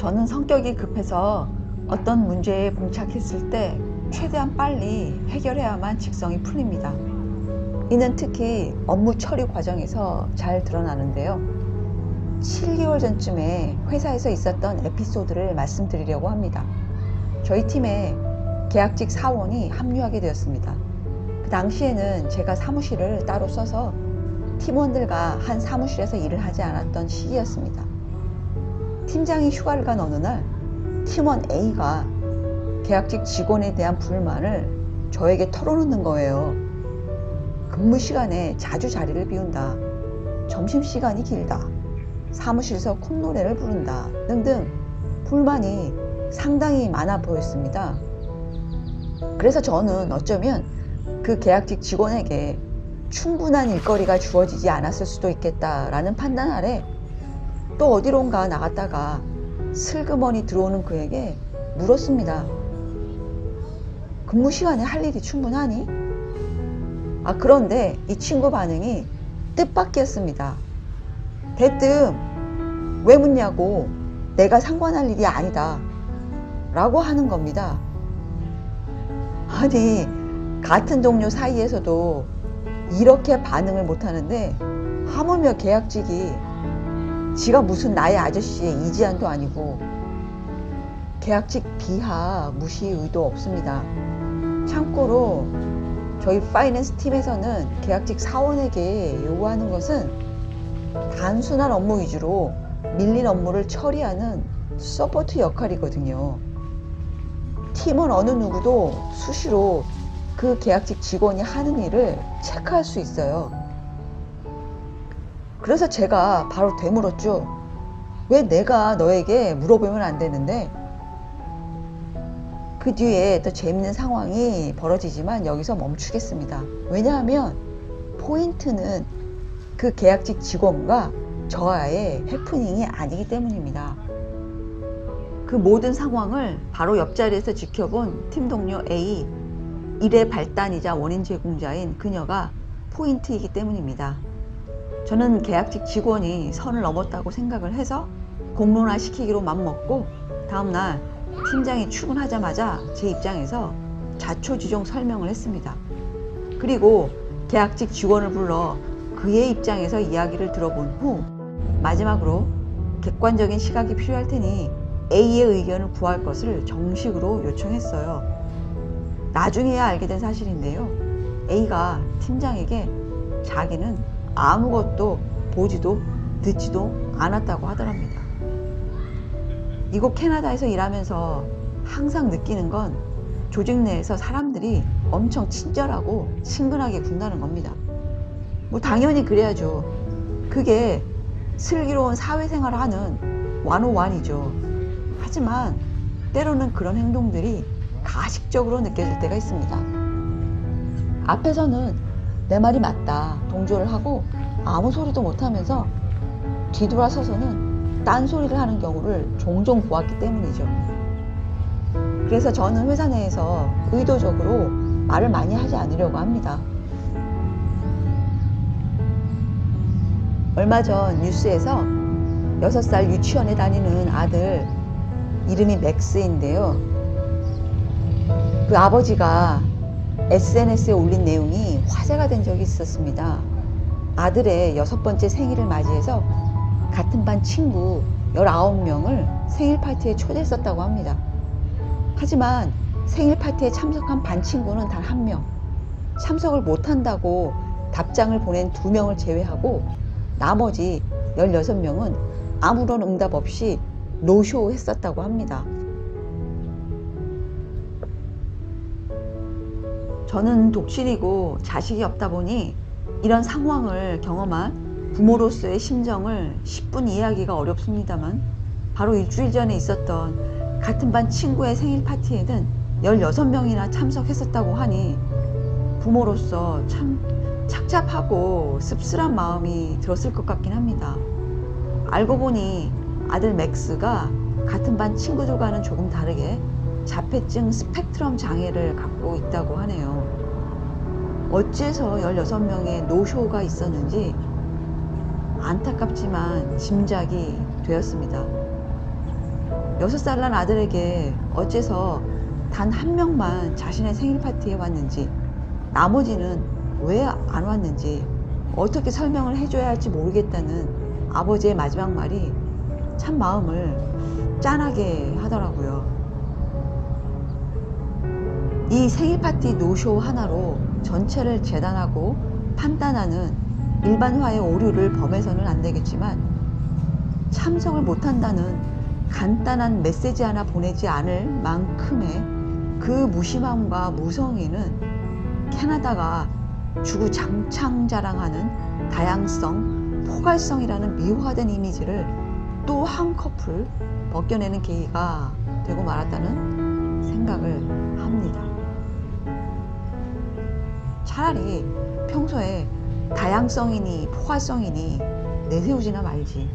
저는 성격이 급해서 어떤 문제에 봉착했을 때 최대한 빨리 해결해야만 직성이 풀립니다. 이는 특히 업무 처리 과정에서 잘 드러나는데요. 7개월 전쯤에 회사에서 있었던 에피소드를 말씀드리려고 합니다. 저희 팀에 계약직 사원이 합류하게 되었습니다. 그 당시에는 제가 사무실을 따로 써서 팀원들과 한 사무실에서 일을 하지 않았던 시기였습니다. 팀장이 휴가를 간 어느 날 팀원 A가 계약직 직원에 대한 불만을 저에게 털어놓는 거예요. 근무 시간에 자주 자리를 비운다, 점심시간이 길다, 사무실에서 콧노래를 부른다 등등 불만이 상당히 많아 보였습니다. 그래서 저는 어쩌면 그 계약직 직원에게 충분한 일거리가 주어지지 않았을 수도 있겠다라는 판단 아래 또 어디론가 나갔다가 슬그머니 들어오는 그에게 물었습니다. 근무 시간에 할 일이 충분하니? 그런데 이 친구 반응이 뜻밖이었습니다. 대뜸 왜 묻냐고, 내가 상관할 일이 아니다 라고 하는 겁니다. 아니, 같은 동료 사이에서도 이렇게 반응을 못하는데 하물며 계약직이 지가 무슨 나의 아저씨의 이지한도 아니고 계약직 비하 무시 의도 없습니다. 참고로 저희 파이낸스 팀에서는 계약직 사원에게 요구하는 것은 단순한 업무 위주로 밀린 업무를 처리하는 서포트 역할이거든요. 팀원 어느 누구도 수시로 그 계약직 직원이 하는 일을 체크할 수 있어요. 그래서 제가 바로 되물었죠. 왜 내가 너에게 물어보면 안 되는데? 그 뒤에 더 재밌는 상황이 벌어지지만 여기서 멈추겠습니다. 왜냐하면 포인트는 그 계약직 직원과 저와의 해프닝이 아니기 때문입니다. 그 모든 상황을 바로 옆자리에서 지켜본 팀 동료 A, 일의 발단이자 원인 제공자인 그녀가 포인트이기 때문입니다. 저는 계약직 직원이 선을 넘었다고 생각을 해서 공론화 시키기로 맘먹고 다음날 팀장이 출근하자마자 제 입장에서 자초지종 설명을 했습니다. 그리고 계약직 직원을 불러 그의 입장에서 이야기를 들어본 후 마지막으로 객관적인 시각이 필요할 테니 A의 의견을 구할 것을 정식으로 요청했어요. 나중에야 알게 된 사실인데요. A가 팀장에게 자기는 아무것도 보지도 듣지도 않았다고 하더랍니다. 이곳 캐나다에서 일하면서 항상 느끼는 건 조직 내에서 사람들이 엄청 친절하고 친근하게 군다는 겁니다. 당연히 그래야죠. 그게 슬기로운 사회생활을 하는 101이죠. 하지만 때로는 그런 행동들이 가식적으로 느껴질 때가 있습니다. 앞에서는 내 말이 맞다 동조를 하고 아무 소리도 못하면서 뒤돌아서서는 딴소리를 하는 경우를 종종 보았기 때문이죠. 그래서 저는 회사 내에서 의도적으로 말을 많이 하지 않으려고 합니다. 얼마 전 뉴스에서 6살 유치원에 다니는 아들 이름이 맥스인데요. 그 아버지가 SNS에 올린 내용이 화제가 된 적이 있었습니다. 아들의 6번째 생일을 맞이해서 같은 반 친구 19명을 생일 파티에 초대했었다고 합니다. 하지만 생일 파티에 참석한 반 친구는 단 1명, 참석을 못한다고 답장을 보낸 2명을 제외하고 나머지 16명은 아무런 응답 없이 노쇼 했었다고 합니다. 저는 독실이고 자식이 없다 보니 이런 상황을 경험한 부모로서의 심정을 10분 이해하기가 어렵습니다만 바로 일주일 전에 있었던 같은 반 친구의 생일 파티에는 16명이나 참석했었다고 하니 부모로서 참 착잡하고 씁쓸한 마음이 들었을 것 같긴 합니다. 알고 보니 아들 맥스가 같은 반 친구들과는 조금 다르게 자폐증 스펙트럼 장애를 갖고 있다고 하네요. 어째서 16명의 노쇼가 있었는지 안타깝지만 짐작이 되었습니다. 6살 난 아들에게 어째서 단 한 명만 자신의 생일 파티에 왔는지, 나머지는 왜 안 왔는지 어떻게 설명을 해줘야 할지 모르겠다는 아버지의 마지막 말이 참 마음을 짠하게 하더라고요. 이 생일 파티 노쇼 하나로 전체를 재단하고 판단하는 일반화의 오류를 범해서는 안 되겠지만, 참석을 못한다는 간단한 메시지 하나 보내지 않을 만큼의 그 무심함과 무성의는 캐나다가 주구장창 자랑하는 다양성, 포괄성이라는 미화된 이미지를 또 한 커플 벗겨내는 계기가 되고 말았다는 생각을 합니다. 차라리 평소에 다양성이니 포괄성이니 내세우지나 말지.